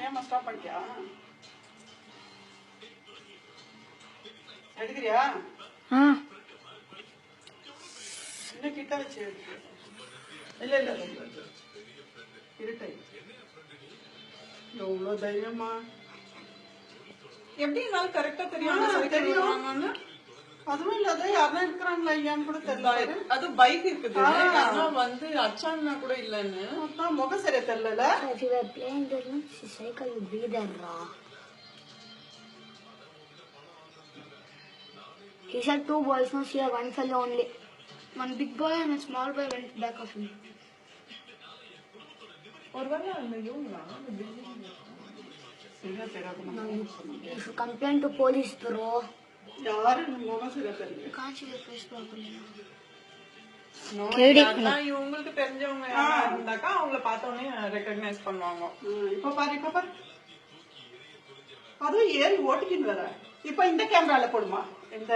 ஏமா ஸ்டாப் பண்ணிட்டியா? எடுக்கிறியா? இன்னும் கிட்ட வச்சு எடுக்கிறியா? இல்ல இல்ல இருட்டை எவ்வளவு தைரியமா எப்படி என்னால கரெக்டா தெரியும். அதுவும் இல்லாத யாருன்னா இருக்கிறாங்களா இல்லையான்னு கூட தெரியல. அது பைக் இருக்குது வந்து அச்சான்னா கூட இல்லன்னு முகம் சரியா தெரியல. He said 2 boys, no, she had 1 fellow only. 1 big boy and a small boy went back of him. ஒருவேளை அந்த இவங்களா If you complain to police, bro. யாரு முகம் சரியா தெரியல. Can't see your face properly. இவங்களுக்கு தெரிஞ்சவங்க இருந்தாக்கா அவங்கள பார்த்தோன்னே ரெகக்னைஸ் பண்ணுவாங்க. இப்ப பாரு அதுவும் ஏறி ஓட்டிக்கின்னு வர. இப்ப இந்த கேமரால போடுமா? இந்த